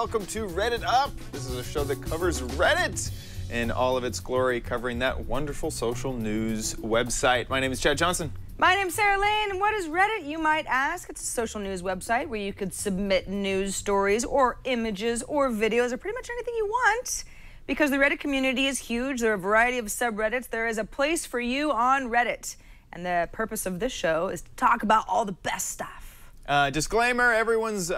welcome to RedditUp. This is a show that covers Reddit in all of its glory, covering that wonderful social news website. My name is Chad Johnson. My name's Sarah Lane, and what is Reddit, you might ask? It's a social news website where you could submit news stories or images or videos or pretty much anything you want. Because the Reddit community is huge, there are a variety of subreddits, there is a place for you on Reddit. And the purpose of this show is to talk about all the best stuff. Disclaimer, everyone's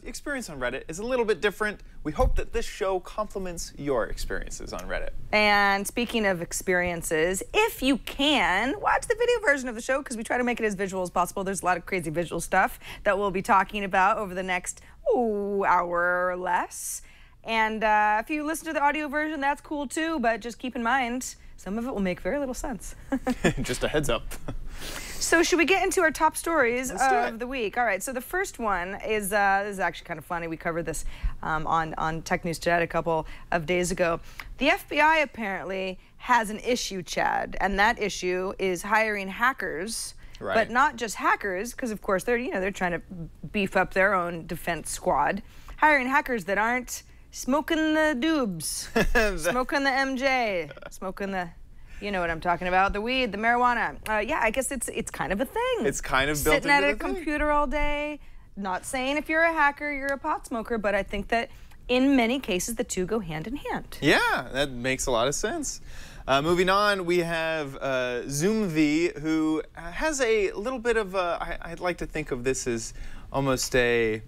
experience on Reddit is a little bit different. We hope that this show complements your experiences on Reddit. And speaking of experiences, if you can, watch the video version of the show because we try to make it as visual as possible. There's a lot of crazy visual stuff that we'll be talking about over the next hour or less. And if you listen to the audio version, that's cool too, but just keep in mind, some of it will make very little sense. Just a heads up. So should we get into our top stories of the week? All right, so the first one is, this is actually kind of funny. We covered this on Tech News Today a couple of days ago. The FBI apparently has an issue, Chad, and that issue is hiring hackers, but not just hackers, because of course they're trying to beef up their own defense squad. Hiring hackers that aren't smoking the doobs, smoking the MJ, smoking the... You know what I'm talking about, the weed, the marijuana. Yeah, I guess it's kind of a thing. It's kind of built into the thing. Sitting at a computer all day, not saying if you're a hacker, you're a pot smoker, but I think that in many cases the two go hand in hand. Yeah, that makes a lot of sense. Moving on, we have ZoomV, who has a little bit of a, I'd like to think of this as almost a,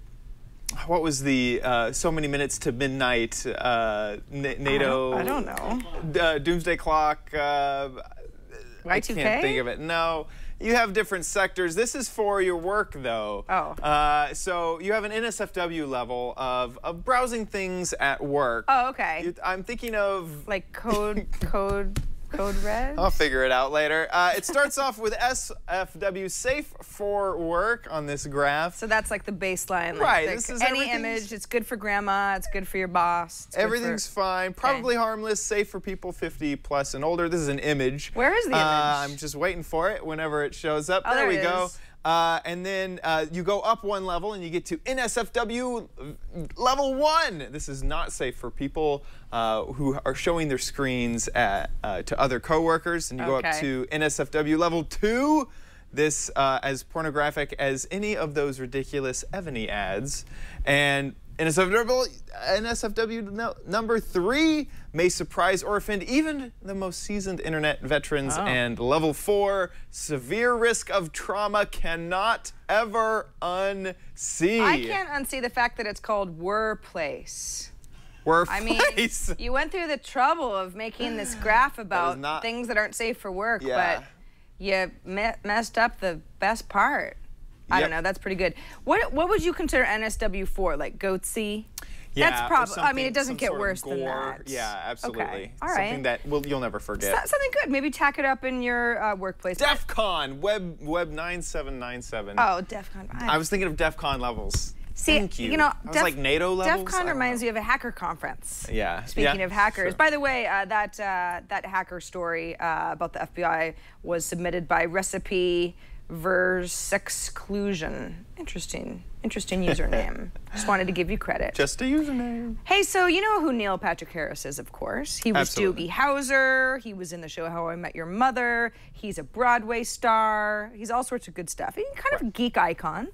what was the so many minutes to midnight NATO? I don't know. Doomsday Clock. Y2K? I can't think of it. No, you have different sectors. This is for your work, though. Oh. So you have an NSFW level of browsing things at work. Oh, okay. I'm thinking of like code red. I'll figure it out later. It starts off with SFW, safe for work, on this graph. So that's like the baseline. Like right. This is any image. It's good for grandma. It's good for your boss. Everything's fine. Probably harmless. Safe for people 50 plus and older. This is an image. Where is the image? I'm just waiting for it whenever it shows up. Oh, there we it go. is. And then you go up one level and you get to NSFW level 1. This is not safe for people who are showing their screens to other coworkers. And you go up to NSFW level 2. This as pornographic as any of those ridiculous Evany ads. And NSFW number 3 may surprise or offend even the most seasoned internet veterans. And level 4, severe risk of trauma, cannot ever unsee. I can't unsee the fact that it's called Workplace. Workplace. I mean, you went through the trouble of making this graph about things that aren't safe for work, but you messed up the best part. I don't know. That's pretty good. What would you consider NSW for? Like goatsy? Yeah, that's probably. I mean, it doesn't get worse than that. Yeah, absolutely. Okay. All right. Something that you'll never forget. Something good. Maybe tack it up in your workplace. DEF CON Web 9797. Oh, DEF CON. I was thinking of DEF CON levels. See, Thank you. You know, I was like NATO levels. DEF CON reminds me of a hacker conference. Yeah. Speaking of hackers, by the way, that hacker story about the FBI was submitted by Recipe Verse Exclusion. Interesting username. Just wanted to give you credit. Just a username. Hey, so you know who Neil Patrick Harris is, of course. He was Doogie Howser. He was in the show How I Met Your Mother. He's a Broadway star. He's all sorts of good stuff. He's kind of a geek icon.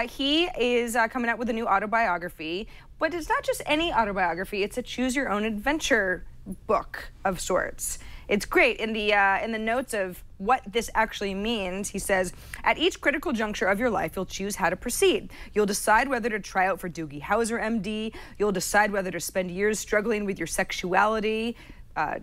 He is coming out with a new autobiography, but it's not just any autobiography. It's a choose-your-own-adventure book of sorts. It's great. In the notes of what this actually means, he says, at each critical juncture of your life, you'll choose how to proceed. You'll decide whether to try out for Doogie Howser, MD. You'll decide whether to spend years struggling with your sexuality.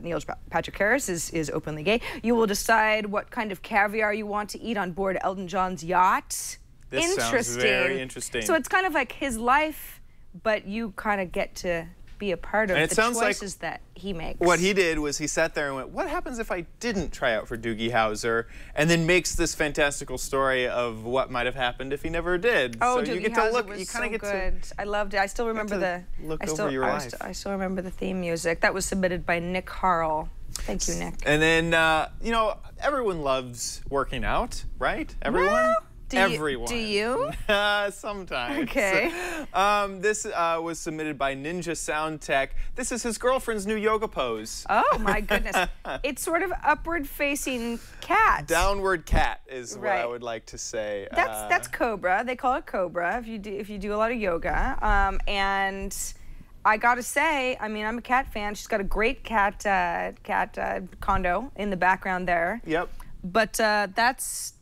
Neil Patrick Harris is openly gay. You will decide what kind of caviar you want to eat on board Elton John's yacht. This sounds very interesting. So it's kind of like his life, but you kind of get to be a part of the choices that he makes. What he did was he sat there and went, what happens if I didn't try out for Doogie Howser? And then makes this fantastical story of what might have happened if he never did. Oh, so Doogie you get to Howser look, was you kind of get good. I loved it. I still remember I still remember the theme music. That was submitted by Nick Harl. Thank you, Nick. And then, you know, everyone loves working out, right? Everyone? Well, Everyone. Do you? Sometimes. Okay. This was submitted by Ninja Sound Tech. This is his girlfriend's new yoga pose. Oh my goodness. It's sort of upward-facing cat. Downward cat is what I would like to say. That's cobra. They call it cobra if you do a lot of yoga. And I gotta say, I mean, I'm a cat fan. She's got a great cat condo in the background there. Yep. But that's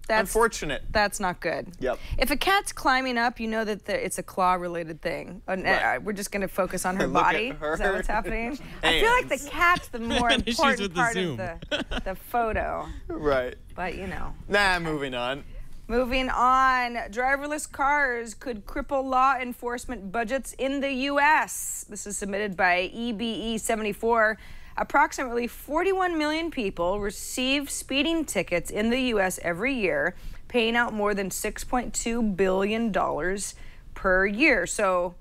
unfortunate. That's not good. Yep. If a cat's climbing up, you know that it's a claw-related thing. Right. We're just going to focus on her body. Is that what's happening? I feel like the cat's the more important part of the photo. Right. But, you know. Nah, moving on. Moving on. Driverless cars could cripple law enforcement budgets in the U.S. This is submitted by EBE74. Approximately 41 million people receive speeding tickets in the U.S. every year, paying out more than $6.2 billion per year. So,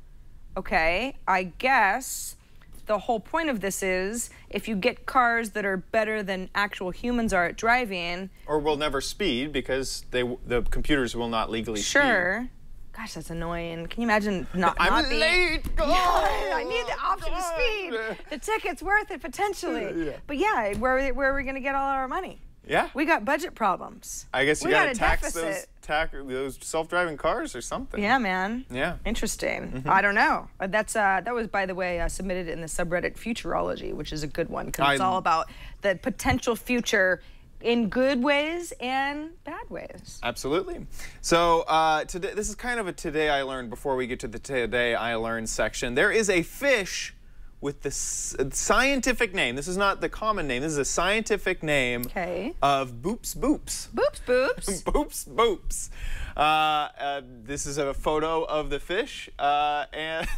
okay, I guess the whole point of this is if you get cars that are better than actual humans are at driving... Or will never speed because the computers will not legally speed. Sure. Gosh, that's annoying. Can you imagine not being... late! Yeah, I need the option to speed. The ticket's worth it, potentially. Yeah. But yeah, where are we going to get all our money? Yeah. We got budget problems. I guess you got to tax those self-driving cars or something. Yeah, man. Yeah. Interesting. I don't know. That was, by the way, submitted in the subreddit Futurology, which is a good one because it's all about the potential future in good ways and bad ways. Absolutely. So today, this is kind of a Today I Learned before we get to the Today I Learned section. There is a fish with the scientific name. This is not the common name. This is a scientific name of Boops Boops. Boops Boops. Boops Boops. This is a photo of the fish and...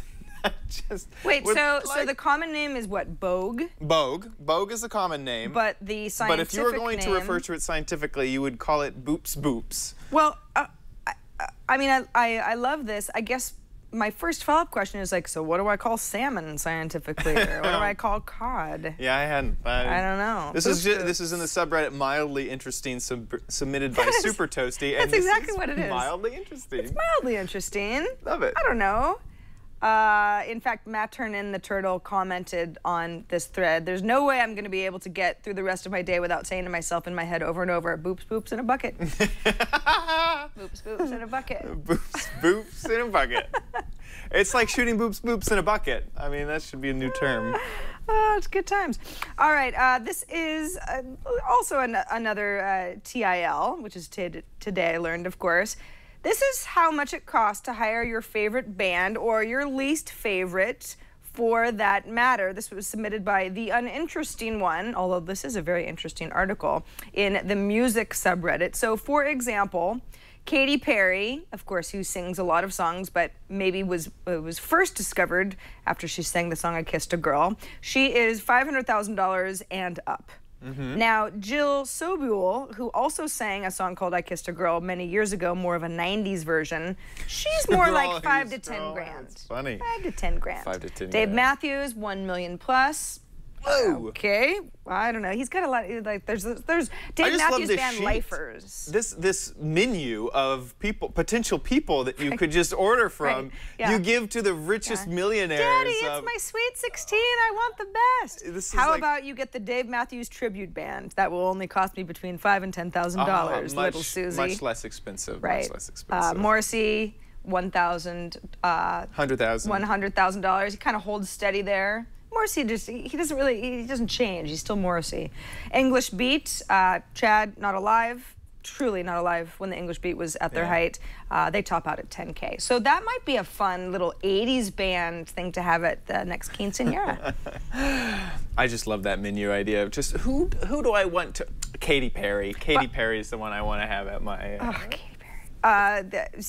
Wait, so the common name is what, Bogue? Bogue is the common name. But the scientific name... But if you were going to refer to it scientifically, you would call it Boops Boops. Well, I mean, I love this. I guess my first follow-up question is like, so what do I call salmon scientifically, or what do I call cod? Yeah, I hadn't. I don't know. This is in the subreddit Mildly Interesting, submitted by Super Toasty. That's exactly what it is. Mildly interesting. It's mildly interesting. Love it. I don't know. In fact, Matt Turnin, the turtle, commented on this thread, there's no way I'm going to be able to get through the rest of my day without saying to myself in my head over and over, boops, boops in a bucket. Boops, boops in a bucket. Boops, boops in a bucket. It's like shooting boops, boops in a bucket. I mean, that should be a new term. Oh, it's good times. All right, this is also another TIL, which is Today I Learned, of course. This is how much it costs to hire your favorite band or your least favorite for that matter. This was submitted by The Uninteresting One, although this is a very interesting article, in the music subreddit. So, for example, Katy Perry, of course, who sings a lot of songs, but maybe was first discovered after she sang the song I Kissed a Girl. She is $500,000 and up. Now, Jill Sobule, who also sang a song called I Kissed a Girl many years ago, more of a 90s version, she's more like 5 to 10 grand. That's funny. 5 to 10 grand. 5 to 10 Dave grand. Matthews, 1 million plus. Whoa. Okay. I don't know. He's got a lot. Like there's Dave Matthews Band lifers. This menu of potential people that you could just order from. Yeah. You give to the richest millionaires. Daddy, it's my Sweet 16. I want the best. How about you get the Dave Matthews Tribute Band? That will only cost me between $5,000 and $10,000. Little Susie. Much less expensive. Right. Much less expensive. Morrissey, $100,000. $100,000. He kind of holds steady there. Morrissey he doesn't change. He's still Morrissey. English Beat, Chad, not alive. Truly not alive when the English Beat was at their height. They top out at $10K. So that might be a fun little 80s band thing to have at the next quinceañera. I just love that menu idea of just who do I want to... Katy Perry. Katy Perry is the one I want to have at my...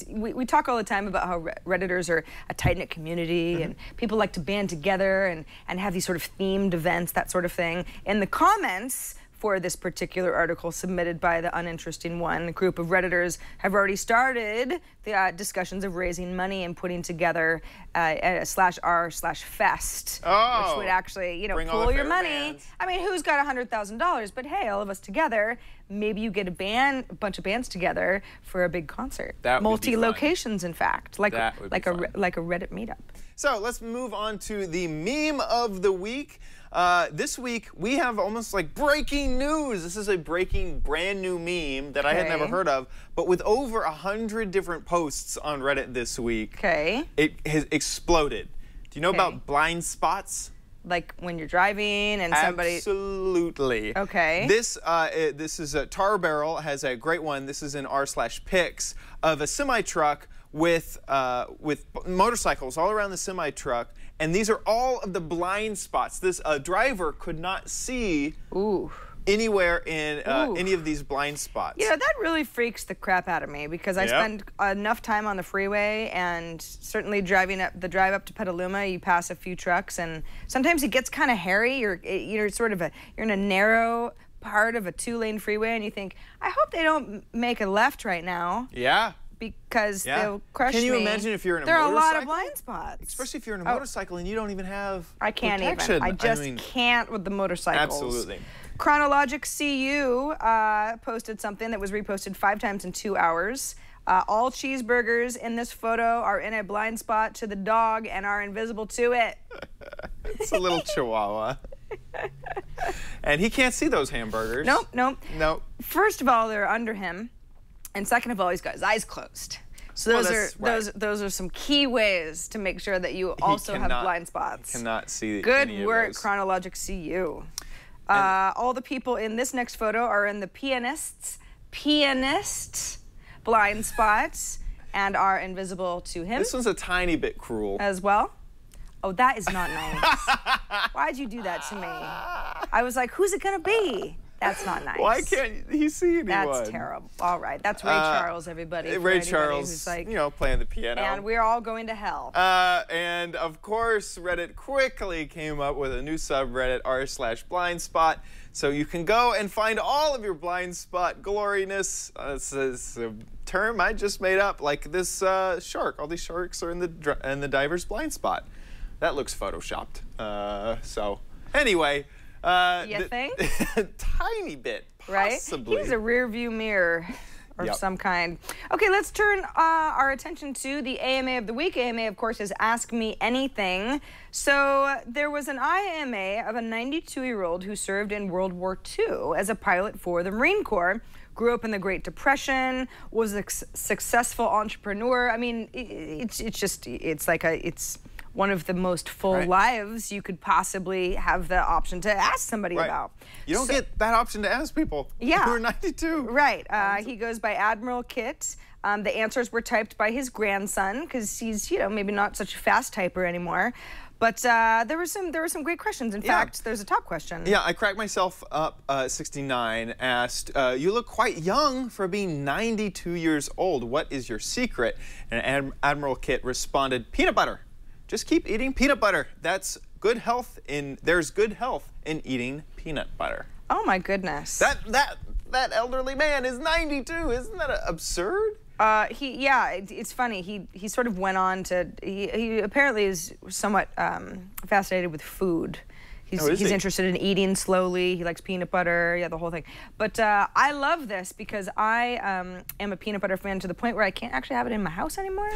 we talk all the time about how Redditors are a tight-knit community and people like to band together and have these sort of themed events, that sort of thing. In the comments for this particular article submitted by the uninteresting one. A group of Redditors have already started the discussions of raising money and putting together a /r/fest, which would actually, pool your money. Bands. I mean, who's got $100,000? But hey, all of us together, maybe you get a bunch of bands together for a big concert. That would be fun. Multi-locations, in fact, like a Reddit meetup. So let's move on to the meme of the week. This week, we have almost like breaking news. This is a brand new meme that I had never heard of, but with over 100 different posts on Reddit this week, it has exploded. Do you know about blind spots? Like when you're driving and somebody... Absolutely. Okay. This is Tar Barrel has a great one. This is in r/pics of a semi-truck with motorcycles all around the semi-truck, and these are all of the blind spots. This driver could not see anywhere in any of these blind spots. That really freaks the crap out of me because I spend enough time on the freeway, and certainly driving up the drive up to Petaluma, you pass a few trucks, and sometimes it gets kind of hairy. You're in a narrow part of a 2-lane freeway, and you think, I hope they don't make a left right now. Yeah. Because they'll crush me. Can you imagine if you're in a motorcycle? There are a lot of motorcycle? blind spots. Especially if you're in a motorcycle and you don't even have I can't protection. even. I just can't with the motorcycles. Absolutely. Chronologic CU posted something that was reposted 5 times in 2 hours. All cheeseburgers in this photo are in a blind spot to the dog and are invisible to it. It's a little chihuahua. And he can't see those hamburgers. Nope. First of all, they're under him. And second of all, he's got his eyes closed. So those are some key ways to make sure that you also have blind spots. Cannot see. Good work, Chronologic CU. All the people in this next photo are in the pianist blind spots and are invisible to him. This one's a tiny bit cruel. As well. Oh, that is not nice. Why'd you do that to me? I was like, who's it gonna be? That's not nice. Why can't he see anyone? That's terrible. All right, that's Ray Charles, everybody. Ray Charles, who's like, playing the piano. And we're all going to hell. And of course, Reddit quickly came up with a new subreddit, r/blind spot. So you can go and find all of your blind spot gloriness. This is a term I just made up, like this shark. All these sharks are in the diver's blind spot. That looks photoshopped. So anyway. You think? Tiny bit, possibly. Right? He's a rear view mirror of some kind. Okay, let's turn our attention to the AMA of the week. AMA, of course, is Ask Me Anything. So there was an IMA of a 92-year-old who served in World War II as a pilot for the Marine Corps. Grew up in the Great Depression, was a successful entrepreneur. I mean, it's one of the most full lives you could possibly have the option to ask somebody about. You don't get that option to ask people who are 92. Right. He goes by Admiral Kit. The answers were typed by his grandson because he's, maybe not such a fast typer anymore. But there were some great questions. In fact, there's a top question. Yeah, I cracked myself up. 69 asked, "You look quite young for being 92 years old. What is your secret?" And Admiral Kit responded, "Peanut butter. Just keep eating peanut butter. There's good health in eating peanut butter." Oh my goodness. That elderly man is 92. Isn't that absurd? It's funny. He sort of went on to. He apparently is somewhat fascinated with food. He's interested in eating slowly. He likes peanut butter, the whole thing. But I love this because I am a peanut butter fan to the point where I can't actually have it in my house anymore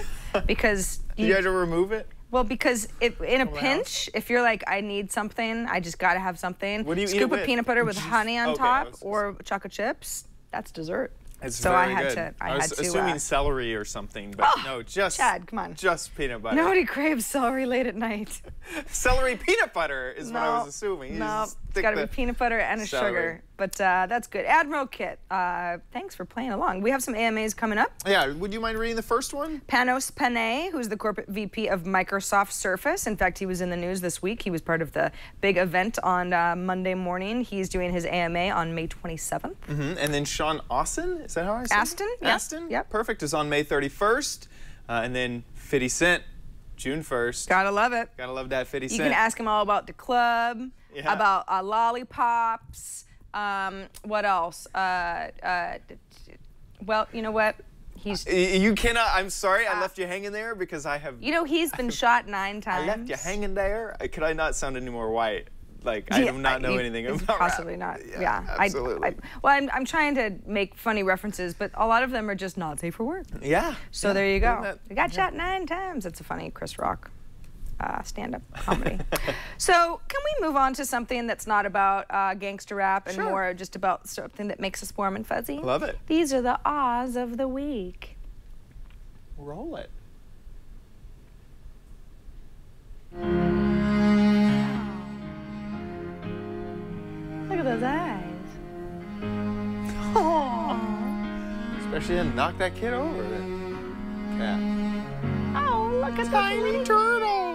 because you had to remove it. Well, because in a pinch, if you're like, I need something, I just gotta have something. What do you Scoop eat of peanut butter with honey on top was or chocolate chips. That's dessert. It's so very I had good. I was assuming celery or something, but no, just Chad, come on. Just peanut butter. Nobody craves celery late at night. Celery peanut butter is what I was assuming. No, it's got to be peanut butter and a sugar. But that's good. Admiral Kit, thanks for playing along. We have some AMAs coming up. Yeah, would you mind reading the first one? Panos Panay, who's the corporate VP of Microsoft Surface. In fact, he was in the news this week. He was part of the big event on Monday morning. He's doing his AMA on May 27th. And then Sean Astin, is that how I say it? Astin? Astin? Yep. Perfect, is on May 31st. And then 50 Cent, June 1st. Gotta love it. Gotta love that 50 Cent. You can ask him all about the club, about lollipops, What else? Well, you know what? You cannot. I'm sorry, I left you hanging there because I have. You know, he's been shot 9 times. I left you hanging there. Could I not sound any more white? Like I do not know anything about possibly rap. not. Yeah, absolutely. Well, I'm trying to make funny references, but a lot of them are just not safe for work. Yeah. So there you go. I got shot 9 times. That's a funny Chris Rock stand-up comedy. So can we move on to something that's not about gangster rap and more just about something that makes us warm and fuzzy? Love it. These are the ahs of the week. Roll it. Look at those eyes. Oh. Especially to knock that kid over. Cat. Oh, look at tiny turtle.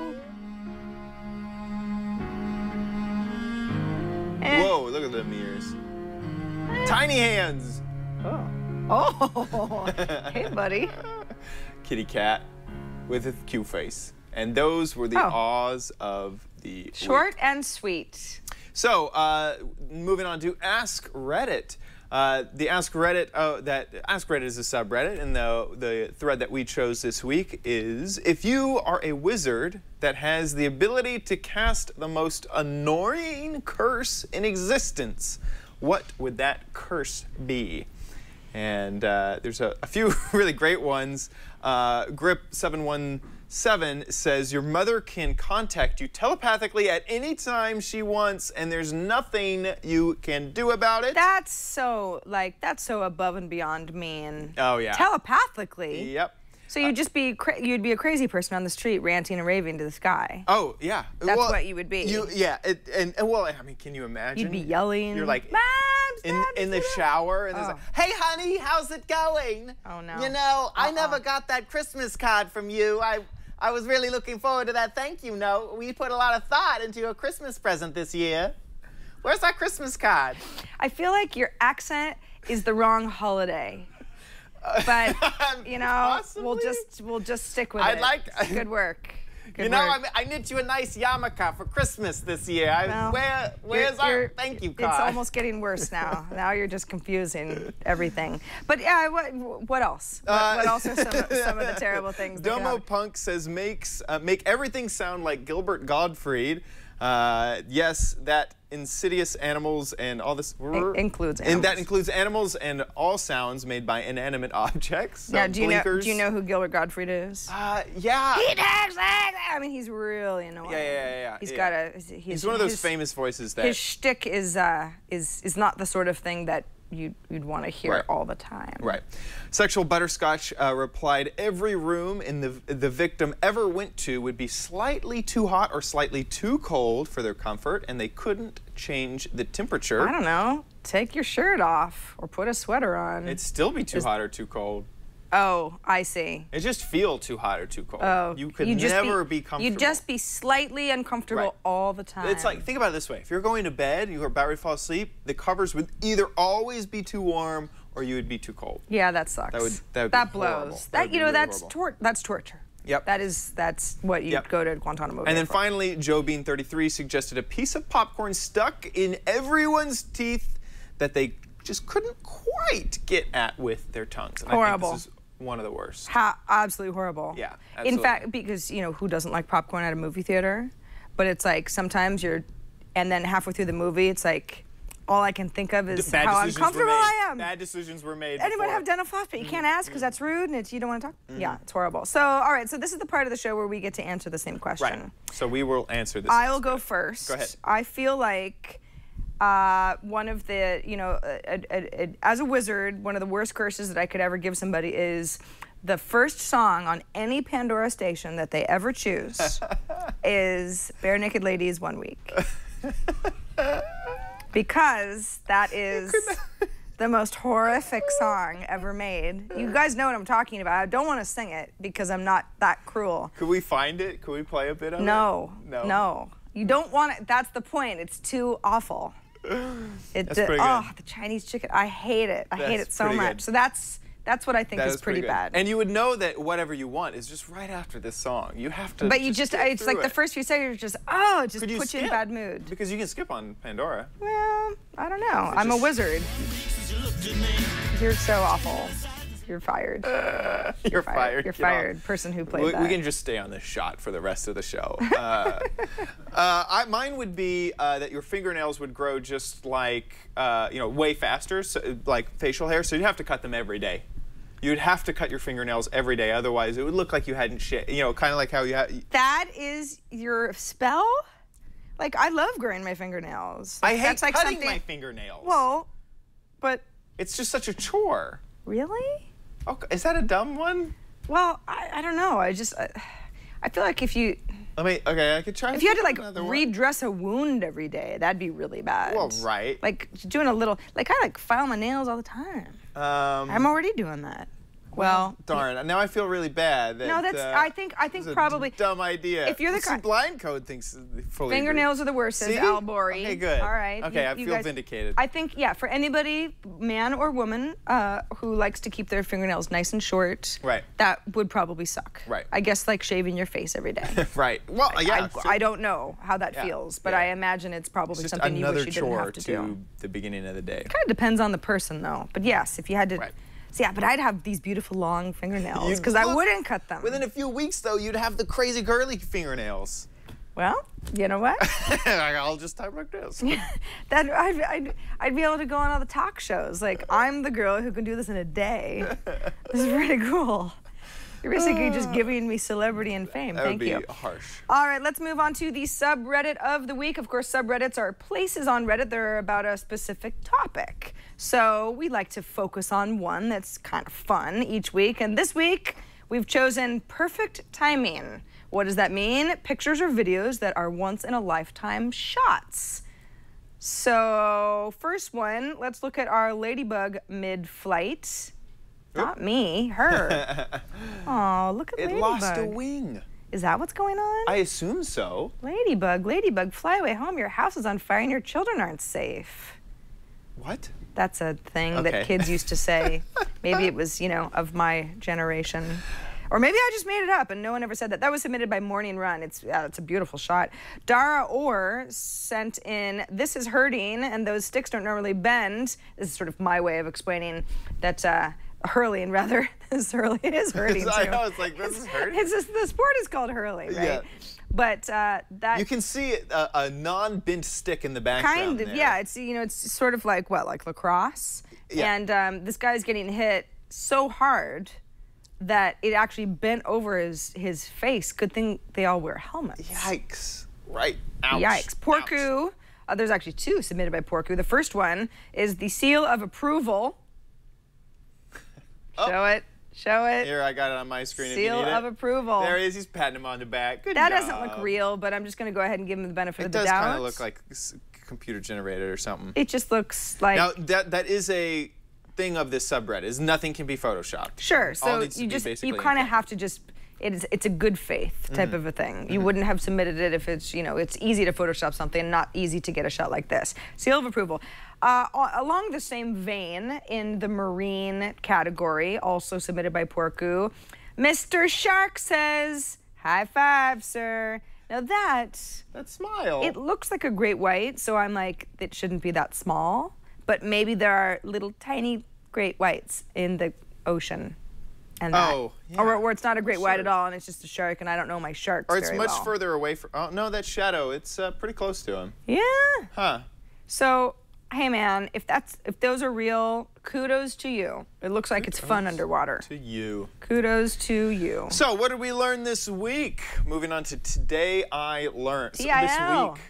Whoa, look at them ears. Tiny hands. Oh, hey, buddy. Kitty cat with a cute face. And those were the ahs of the Short week. and sweet. So, moving on to Ask Reddit. The Ask Reddit, Ask Reddit is a subreddit, and the thread that we chose this week is, if you are a wizard that has the ability to cast the most annoying curse in existence, what would that curse be? And there's a few really great ones. Grip717 says your mother can contact you telepathically at any time she wants, and there's nothing you can do about it. That's so above and beyond mean. Oh yeah. Telepathically. Yep. So you'd just be you'd be a crazy person on the street ranting and raving to the sky. Oh yeah. That's what you would be. And well, I mean, can you imagine? You'd be yelling. You're like Mom, in the shower, and it's like, hey honey, how's it going? Oh no. You know, I never got that Christmas card from you. I was really looking forward to that thank you note. We put a lot of thought into your Christmas present this year. Where's our Christmas card? I feel like your accent is the wrong holiday. But you know, we'll just stick with it. Good work. Good work. I knit you a nice yarmulke for Christmas this year. Where's our thank you card? It's almost getting worse now. Now you're just confusing everything. But yeah, what else? What else are some of the terrible things? Domo Punk says make everything sound like Gilbert Gottfried. Yes, that insidious animals and all this includes animals. And that includes animals and all sounds made by inanimate objects. So yeah, do you know who Gilbert Gottfried is? Yeah. He talks like that. I mean, he's really annoying. Yeah. He's one of those famous voices that his shtick is not the sort of thing that you'd want to hear all the time. Right. Sexual Butterscotch replied, every room in the victim ever went to would be slightly too hot or slightly too cold for their comfort, and they couldn't change the temperature. I don't know. Take your shirt off or put a sweater on. It'd still be too hot or too cold. Oh, I see. It just feel too hot or too cold. Oh, you could never be comfortable. You'd just be slightly uncomfortable all the time. It's like, think about it this way. If you're going to bed, you're about ready to fall asleep, the covers would either always be too warm or you would be too cold. Yeah, that sucks. That blows. Horrible. That's torture. Yep. That's what you'd go to Guantanamo Bay And then for. finally, Joe Bean 33 suggested a piece of popcorn stuck in everyone's teeth that they just couldn't quite get at with their tongues. And horrible. I think this is one of the worst. Absolutely horrible. Yeah, absolutely. In fact, because, you know, who doesn't like popcorn at a movie theater? But it's like sometimes and then halfway through the movie, it's like, all I can think of is how uncomfortable I am. Bad decisions were made. Anyone have dental floss? But you can't ask because that's rude and you don't want to talk? Yeah, it's horrible. So, all right, so this is the part of the show where we get to answer the same question. Right. So we will answer this. I'll go first. Go ahead. I feel like one of the, you know, as a wizard, one of the worst curses that I could ever give somebody is the first song on any Pandora station that they ever choose is Bare Naked Ladies 1 Week. Because that is the most horrific song ever made. You guys know what I'm talking about. I don't want to sing it because I'm not that cruel. Could we find it? Could we play a bit of it? No. You don't want it. That's the point. It's too awful. That's pretty good. The Chinese chicken. I hate it. I hate it so much. Good. So that's what I think is pretty bad. And you would know that whatever you want is just right after this song. You have to. But it's like the first few seconds just puts you in a bad mood. Because you can skip on Pandora. Well, I don't don't know. I'm a wizard. You're so awful. You're fired. You're fired. You're fired. Person who played that. We can just stay on this shot for the rest of the show. Mine would be that your fingernails would grow just like, way faster, so, like facial hair, so you'd have to cut them every day. You'd have to cut your fingernails every day, otherwise it would look like you hadn't kind of like how you had. That is your spell? Like, I love growing my fingernails. I hate That's like cutting something... my fingernails. Well, but... It's just such a chore. Really? Okay, is that a dumb one? Well, I don't know. I feel like if you... I could try. If you had to like redress a wound every day, that'd be really bad. Well, right. Like doing a little, like I like file my nails all the time. I'm already doing that. Well, darn. Now I feel really bad. No, that's. I think probably a dumb idea. If you're the kind, blind code thinks fully. Fingernails are the worst, says Al Bori. Okay, good. All right. Okay, I feel vindicated. I think for anybody, man or woman, who likes to keep their fingernails nice and short, right, that would probably suck. Right. I guess like shaving your face every day. Right. Well, yeah. I don't know how that feels, but I imagine it's probably something you wish you didn't have to do. Another chore to the beginning of the day. It kind of depends on the person, though. But yes, if you had to. Right. So yeah, but I'd have these beautiful long fingernails because I wouldn't cut them. Within a few weeks, though, you'd have the crazy curly fingernails. Well, you know what? I'll just type like this. I'd be able to go on all the talk shows. Like, I'm the girl who can do this in a day. This is pretty cool. You're basically just giving me celebrity and fame. Thank you. That would be harsh. All right, let's move on to the subreddit of the week. Of course, subreddits are places on Reddit that are about a specific topic. So we like to focus on one that's kind of fun each week. And this week, we've chosen perfect timing. What does that mean? Pictures or videos that are once-in-a-lifetime shots. So first one, let's look at our ladybug mid-flight. Not me, her. Oh, look at Ladybug. It lost a wing. Is that what's going on? I assume so. Ladybug, fly away home. Your house is on fire and your children aren't safe. What? That's a thing that kids used to say. Maybe it was, of my generation. Or maybe I just made it up and no one ever said that. That was submitted by Morning Run. It's a beautiful shot. Dara Orr sent in, this is hurting and those sticks don't normally bend. This is sort of my way of explaining that, hurling, rather. This is hurting, too. I know, it's like, this is hurting. The sport is called hurling, right? Yeah. But that... You can see a non-bent stick in the background Kind of, yeah. It's, it's sort of like, what, like lacrosse? Yeah. And this guy's getting hit so hard that it actually bent over his face. Good thing they all wear helmets. Yikes. Right. Ouch. Yikes. Porku, there's actually two submitted by Porku. The first one is the seal of approval. Show it. Here, I got it on my screen. Seal of approval. There he is. He's patting him on the back. Good job. That doesn't look real, but I'm just going to go ahead and give him the benefit of the doubt. It does kind of look like computer generated or something. It just looks like... Now, that is a thing of this subreddit, is nothing can be photoshopped. Sure. So you kind of have to just... It's a good faith type of a thing. You wouldn't have submitted it if it's, it's easy to Photoshop something, not easy to get a shot like this. Seal of approval. Along the same vein, in the marine category, also submitted by Porku, Mr. Shark says, high five, sir. Now that smile. It looks like a great white, so I'm like, it shouldn't be that small. But maybe there are little tiny great whites in the ocean. And that. Oh, yeah. Or it's not a great white at all, and it's just a shark, and I don't know my sharks very well. Or it's much further away from... Oh, no, that shadow. It's pretty close to him. Yeah. Huh. So, hey, man, if those are real, kudos to you. It looks like it's fun underwater. To you. Kudos to you. So, what did we learn this week? Moving on to Today I Learned. TIL. This week.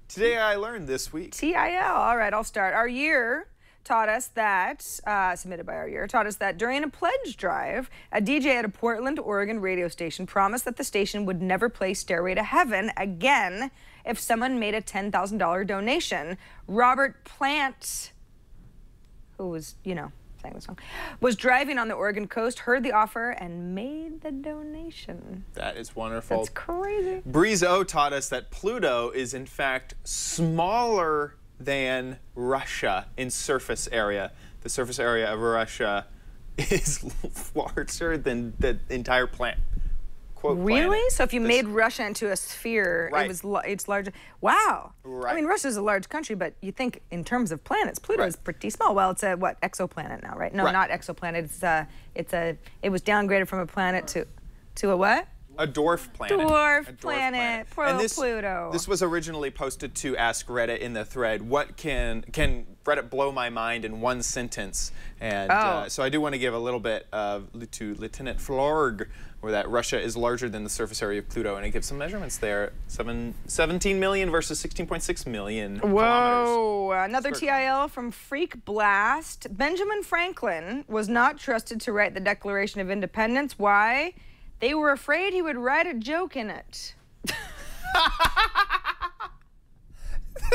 Today I Learned this week. TIL. All right, I'll start. Our year taught us that, submitted by Our Year, taught us that during a pledge drive, a DJ at a Portland, Oregon radio station promised that the station would never play Stairway to Heaven again if someone made a $10,000 donation. Robert Plant, who was, sang the song, was driving on the Oregon coast, heard the offer, and made the donation. That is wonderful. That's crazy. Breeze O taught us that Pluto is, in fact, smaller than Russia in surface area. The surface area of Russia is larger than the entire planet. quote Really? planet. So if you made Russia into a sphere, Right. it's larger. Wow. Right. I mean, Russia's a large country, but you think in terms of planets, Pluto is pretty small. Well, it's a what, exoplanet now, right? No, not exoplanet. It was downgraded from a planet to a what? A dwarf planet. Dwarf planet. And Pluto. This was originally posted to Ask Reddit in the thread. What can Reddit blow my mind in one sentence? And so I do want to give a little bit to Lieutenant Florg, where that Russia is larger than the surface area of Pluto, and it gives some measurements there. 17 million versus 16.6 million Whoa, another Square TIL from Freak Blast. Benjamin Franklin was not trusted to write the Declaration of Independence. Why? They were afraid he would write a joke in it.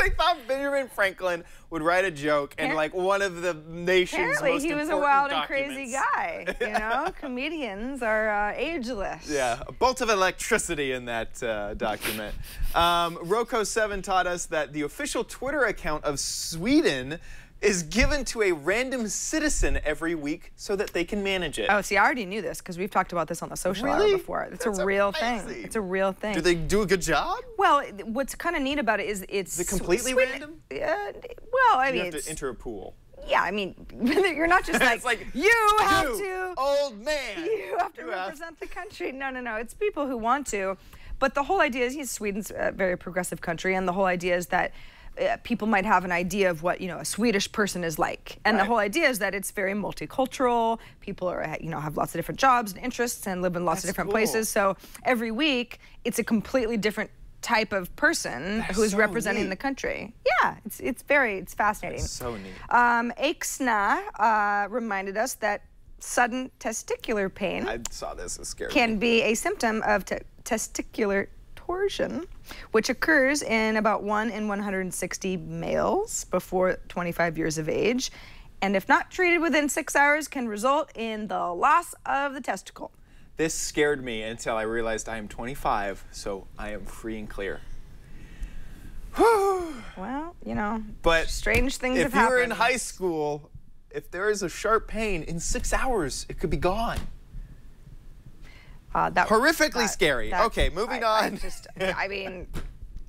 They thought Benjamin Franklin would write a joke and like one of the nation's Apparently most he was a important wild and documents. crazy guy, you know? Comedians are ageless. Yeah, a bolt of electricity in that document. Roko7 taught us that the official Twitter account of Sweden is given to a random citizen every week so that they can manage it. Oh, see, I already knew this because we've talked about this on the social hour Really? before. It's That's a real amazing. thing. It's a real thing. Do they do a good job? Well, what's kind of neat about it is it's... Is it completely random? Well, I You mean, have to enter a pool. yeah, I mean, you're not just like, It's like, you have to... old man. You have to represent the country. No, no, no. It's people who want to. But the whole idea is, Sweden's a very progressive country, and the whole idea is that people might have an idea of what, a Swedish person is like. And the whole idea is that it's very multicultural. People are, have lots of different jobs and interests and live in lots of different places. So every week, it's a completely different type of person who is representing the country. Yeah, it's fascinating. That's so neat. Ixna reminded us that sudden testicular pain I saw this, it scared me. can be a symptom of testicular torsion, which occurs in about 1 in 160 males before 25 years of age, and if not treated within 6 hours, can result in the loss of the testicle. This scared me until I realized I am 25, so I am free and clear. Well, But strange things have if happened. you're in high school, if there is a sharp pain, in 6 hours, it could be gone. Horrifically scary. Okay, moving on.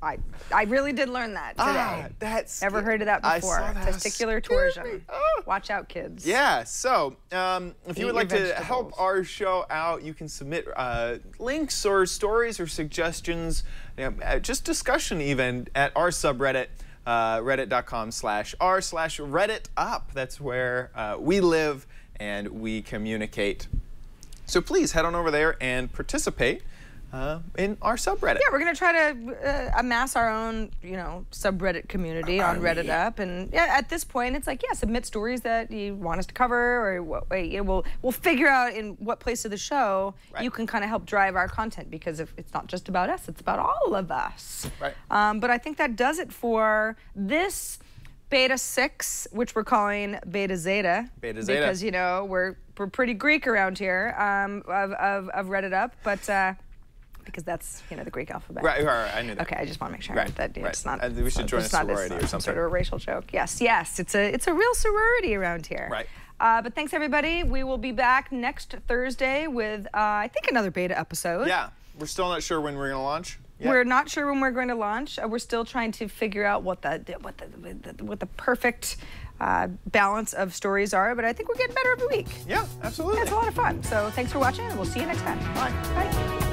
I really did learn that today. That's Never heard of that before. I saw that. Testicular torsion. Watch out, kids. Yeah, so if you would like to help vegetables. our show out, you can submit links or stories or suggestions, just discussion even, at our subreddit, reddit.com/r/RedditUp. That's where we live and we communicate. So please head on over there and participate in our subreddit. Yeah, we're going to try to amass our own, subreddit community on RedditUp. And yeah, at this point, it's like, submit stories that you want us to cover, or we'll figure out in what place of the show you can kind of help drive our content, because if it's not just about us, it's about all of us. Right. But I think that does it for this Beta 6, which we're calling Beta Zeta. Beta Zeta. Because, we're pretty Greek around here of RedditUp, but because that's, the Greek alphabet. Right, I knew that. Okay, I just want to make sure that it's not. We should join a sorority or something. Sort of a racial joke. Yes, it's a real sorority around here. Right. But thanks, everybody. We will be back next Thursday with, I think, another beta episode. Yeah, we're still not sure when we're going to launch. Yet. We're not sure when we're going to launch. We're still trying to figure out what the perfect balance of stories are, but I think we're getting better every week. Yeah, absolutely. It's a lot of fun. So thanks for watching, and we'll see you next time. Bye. Bye.